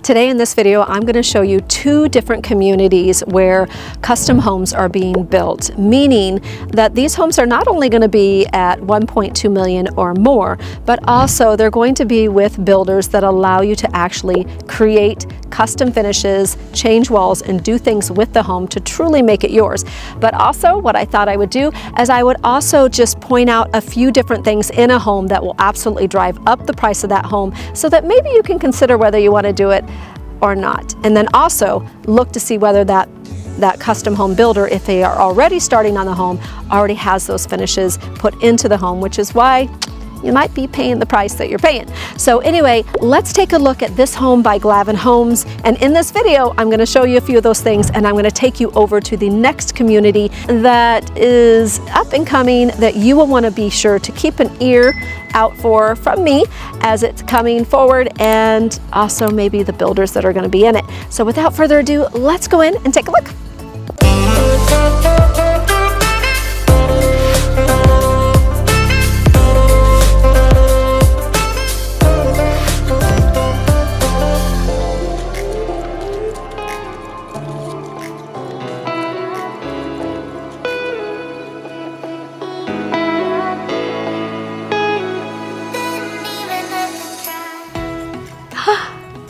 Today in this video, I'm going to show you two different communities where custom homes are being built, meaning that these homes are not only going to be at 1.2 million or more, but also they're going to be with builders that allow you to actually create custom finishes, change walls, and do things with the home to truly make it yours. But also what I thought I would do is I would also just point out a few different things in a home that will absolutely drive up the price of that home so that maybe you can consider whether you want to do it or not. And then also look to see whether that custom home builder, if they are already starting on the home, already has those finishes put into the home, which is why you might be paying the price that you're paying. So anyway, let's take a look at this home by Glavin Homes. And in this video, I'm going to show you a few of those things, and I'm going to take you over to the next community that is up and coming that you will want to be sure to keep an ear out for from me as it's coming forward, and also maybe the builders that are going to be in it. So without further ado, let's go in and take a look.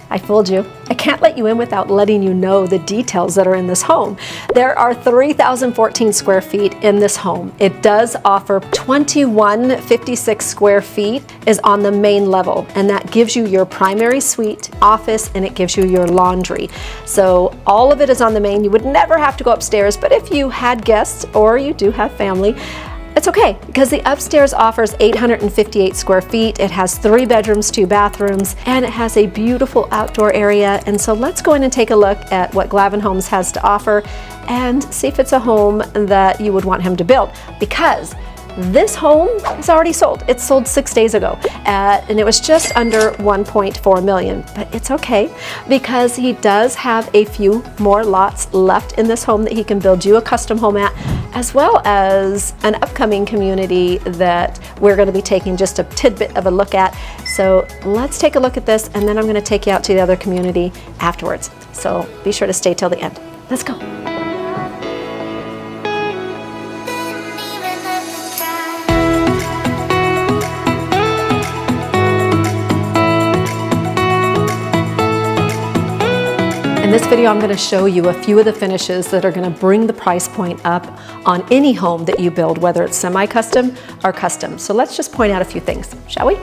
I fooled you. I can't let you in without letting you know the details that are in this home. There are 3,014 square feet in this home. It does offer 2156 square feet is on the main level, and that gives you your primary suite, office, and it gives you your laundry. So all of it is on the main. You would never have to go upstairs, but if you had guests or you do have family, it's okay, because the upstairs offers 858 square feet. It has 3 bedrooms, 2 bathrooms, and it has a beautiful outdoor area. And so let's go in and take a look at what Glavin Homes has to offer and see if it's a home that you would want him to build, because this home is already sold. It sold 6 days ago, and it was just under 1.4 million. But it's okay, because he does have a few more lots left in this home that he can build you a custom home at, as well as an upcoming community that we're going to be taking just a tidbit of a look at. So let's take a look at this, and then I'm going to take you out to the other community afterwards. So be sure to stay till the end. Let's go. In this video, I'm going to show you a few of the finishes that are going to bring the price point up on any home that you build, whether it's semi-custom or custom. So let's just point out a few things, shall we?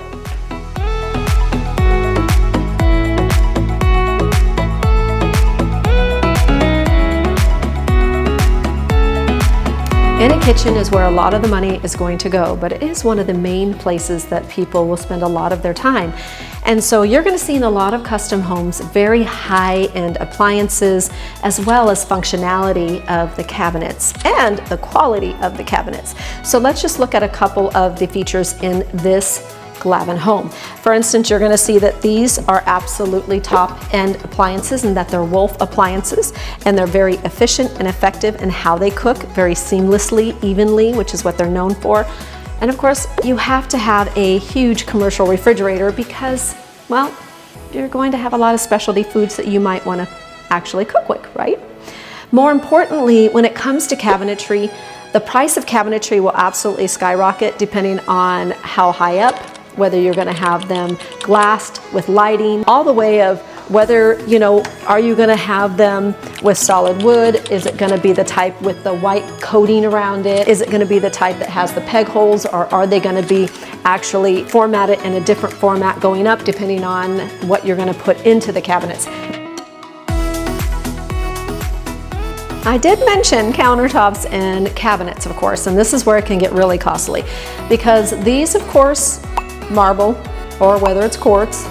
Any kitchen is where a lot of the money is going to go, but it is one of the main places that people will spend a lot of their time. And so you're going to see in a lot of custom homes very high-end appliances, as well as functionality of the cabinets and the quality of the cabinets. So let's just look at a couple of the features in this Glavin home. For instance, you're going to see that these are absolutely top-end appliances, and that they're Wolf appliances, and they're very efficient and effective in how they cook, very seamlessly, evenly, which is what they're known for. And of course, you have to have a huge commercial refrigerator because, well, you're going to have a lot of specialty foods that you might want to actually cook with, right? More importantly, when it comes to cabinetry, the price of cabinetry will absolutely skyrocket depending on how high up, whether you're going to have them glassed with lighting, all the way of whether, you know, are you going to have them with solid wood? Is it going to be the type with the white coating around it? Is it going to be the type that has the peg holes, or are they going to be actually formatted in a different format going up depending on what you're going to put into the cabinets? I did mention countertops and cabinets, of course, and this is where it can get really costly, because these, of course, marble, or whether it's quartz,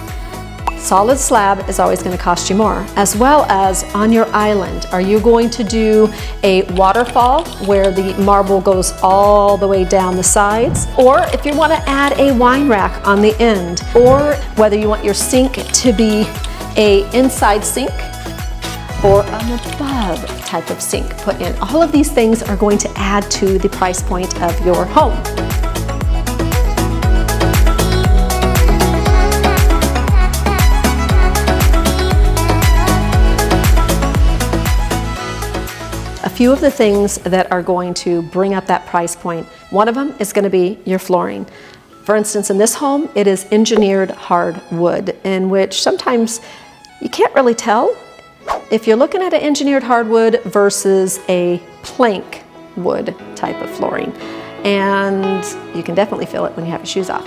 solid slab is always going to cost you more, as well as on your island. Are you going to do a waterfall where the marble goes all the way down the sides? Or if you want to add a wine rack on the end, or whether you want your sink to be a inside sink or an above type of sink put in. All of these things are going to add to the price point of your home. few of the things that are going to bring up that price point, one of them is going to be your flooring. For instance, in this home, it is engineered hardwood, in which sometimes you can't really tell if you're looking at an engineered hardwood versus a plank wood type of flooring. And you can definitely feel it when you have your shoes off.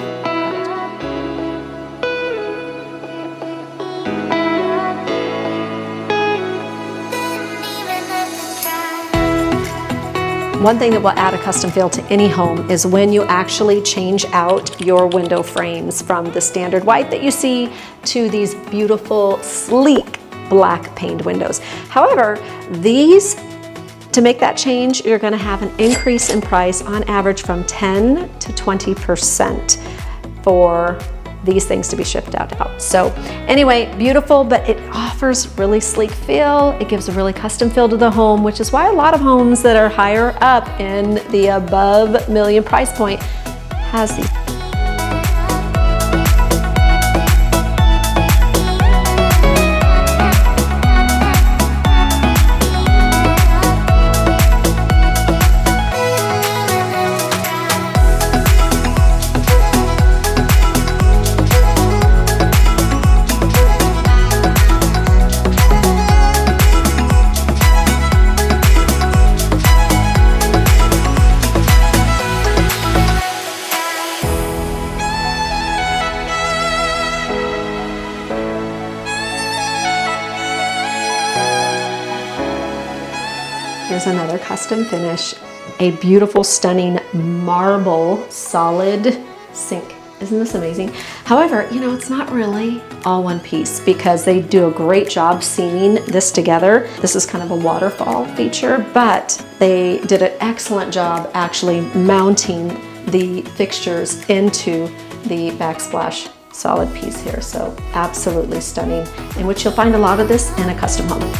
One thing that will add a custom feel to any home is when you actually change out your window frames from the standard white that you see to these beautiful, sleek, black paned windows. However, these, to make that change, you're gonna have an increase in price on average from 10 to 20% for these things to be shipped out. So anyway, beautiful, but it offers really sleek feel. It gives a really custom feel to the home, which is why a lot of homes that are higher up in the above million price point has these. Here's another custom finish, a beautiful, stunning marble solid sink. Isn't this amazing? However, you know, it's not really all one piece because they do a great job seaming this together. This is kind of a waterfall feature, but they did an excellent job actually mounting the fixtures into the backsplash solid piece here. So absolutely stunning, in which you'll find a lot of this in a custom home.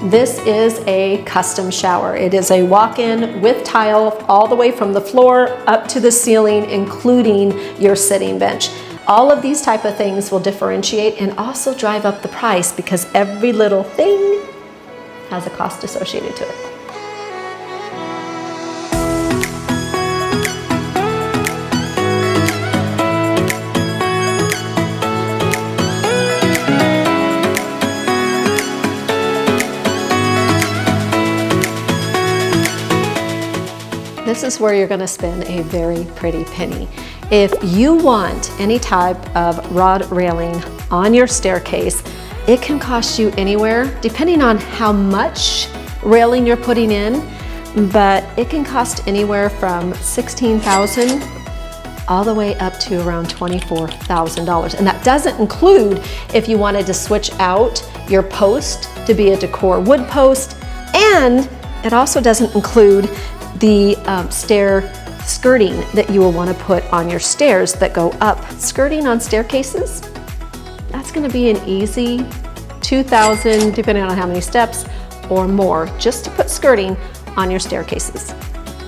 This is a custom shower. It is a walk-in with tile all the way from the floor up to the ceiling, including your sitting bench. All of these type of things will differentiate and also drive up the price because every little thing has a cost associated to it. This is where you're going to spend a very pretty penny. If you want any type of rod railing on your staircase, it can cost you anywhere, depending on how much railing you're putting in, but it can cost anywhere from $16,000 all the way up to around $24,000. And that doesn't include if you wanted to switch out your post to be a decor wood post, and it also doesn't include the stair skirting that you will want to put on your stairs that go up. Skirting on staircases, that's going to be an easy $2,000, depending on how many steps or more, just to put skirting on your staircases.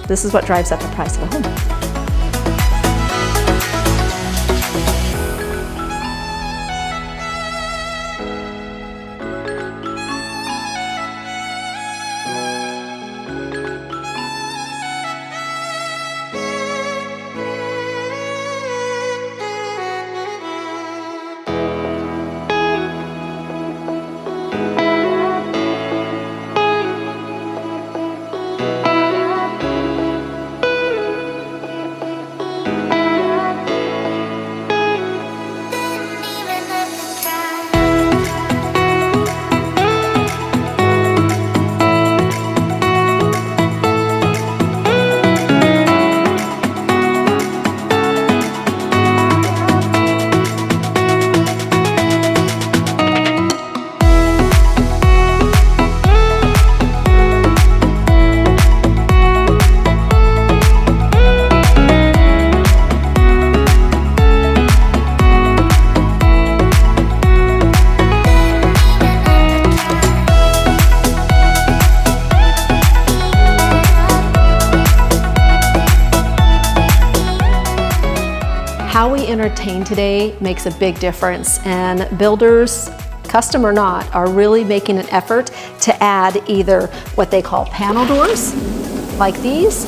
This is what drives up the price of a home. we entertain today makes a big difference, and builders, custom or not, are really making an effort to add either what they call panel doors, like these,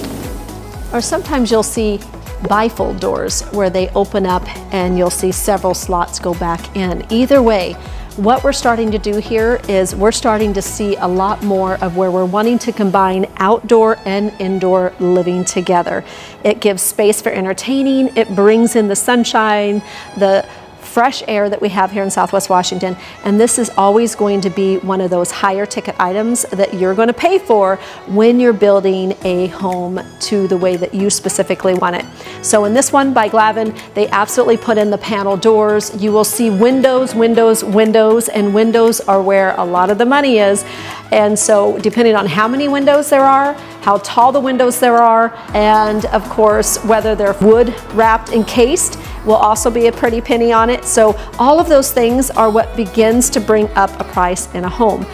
or sometimes you'll see bifold doors where they open up and you'll see several slots go back in. Either way, what we're starting to do here is we're starting to see a lot more of where we're wanting to combine outdoor and indoor living together. It gives space for entertaining, it brings in the sunshine, the fresh air that we have here in Southwest Washington, and this is always going to be one of those higher ticket items that you're going to pay for when you're building a home to the way that you specifically want it. So in this one by Glavin, they absolutely put in the panel doors. You will see windows, windows, windows, and windows are where a lot of the money is. And so depending on how many windows there are, how tall the windows there are, and of course whether they're wood wrapped encased will also be a pretty penny on it. So all of those things are what begins to bring up a price in a home.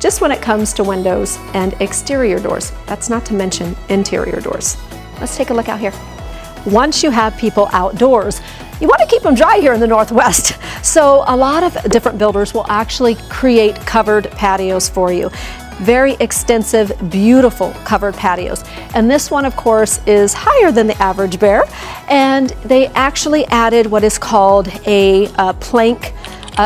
Just when it comes to windows and exterior doors, that's not to mention interior doors. Let's take a look out here. Once you have people outdoors, you want to keep them dry here in the Northwest. So a lot of different builders will actually create covered patios for you. Very extensive, beautiful covered patios. And this one, of course, is higher than the average bear. And they actually added what is called a plank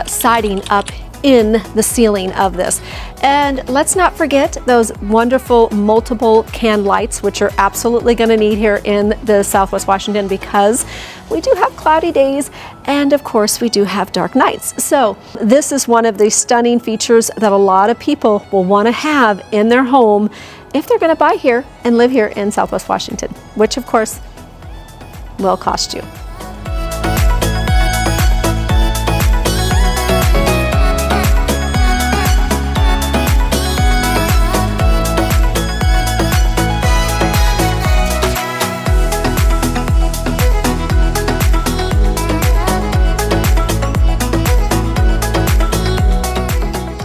siding up in the ceiling of this. And let's not forget those wonderful multiple can lights, which are absolutely going to need here in the Southwest Washington because we do have cloudy days and of course we do have dark nights. So this is one of the stunning features that a lot of people will want to have in their home if they're going to buy here and live here in Southwest Washington, which of course will cost you.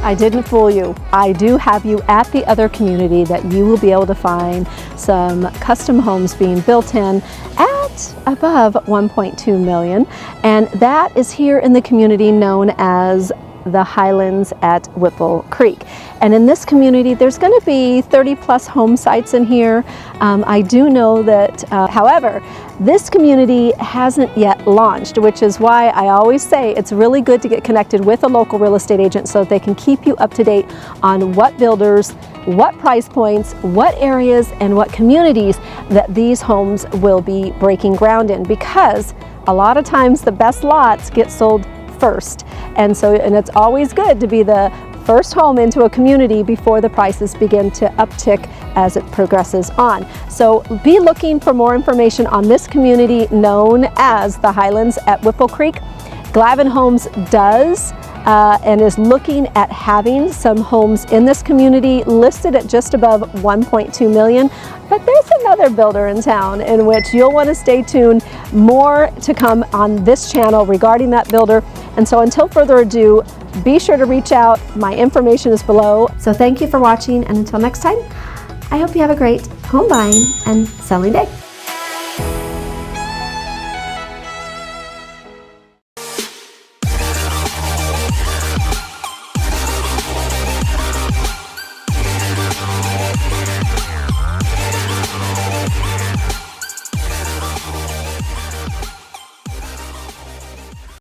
I didn't fool you. I do have you at the other community that you will be able to find some custom homes being built in at above 1.2 million. And that is here in the community known as the Highlands at Whipple Creek. And in this community, there's going to be 30 plus home sites in here. I do know that, however, this community hasn't yet launched, which is why I always say it's really good to get connected with a local real estate agent so that they can keep you up to date on what builders, what price points, what areas, and what communities that these homes will be breaking ground in, because a lot of times the best lots get sold first. And it's always good to be the first home into a community before the prices begin to uptick as it progresses on. So be looking for more information on this community known as the Highlands at Whipple Creek. Glavin Homes does and is looking at having some homes in this community listed at just above 1.2 million. But there's another builder in town in which you'll want to stay tuned. More to come on this channel regarding that builder. And so until further ado, be sure to reach out. My information is below. So thank you for watching, and until next time, I hope you have a great home buying and selling day.